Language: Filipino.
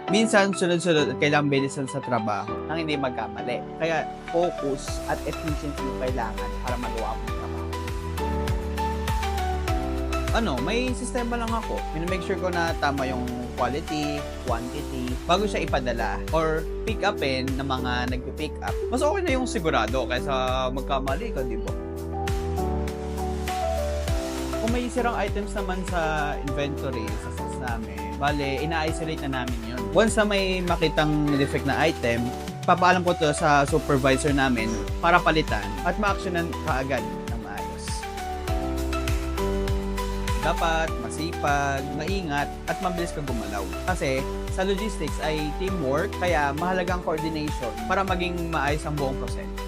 minsan sunod-sunod at kailangang bilisan sa trabaho nang hindi magkamali. Kaya focus at efficiency yung kailangan para magawa mo yung trabaho. May sistema lang ako. Make sure ko na tama yung quality, quantity, bago siya ipadala or pick upin ng mga nagpi-pick up. Mas okay na yung sigurado kaysa magkamali ka, di ba? Kung may sirang items naman sa inventory, sa stocks namin, bale, ina-isolate na namin yun. Once na may makitang defect na item, papaalam ko to sa supervisor namin para palitan at ma-actionan kaagad ng maayos. Dapat masipag, maingat, at mabilis ka gumalaw. Kasi sa logistics ay teamwork, kaya mahalagang coordination para maging maayos ang buong proseso.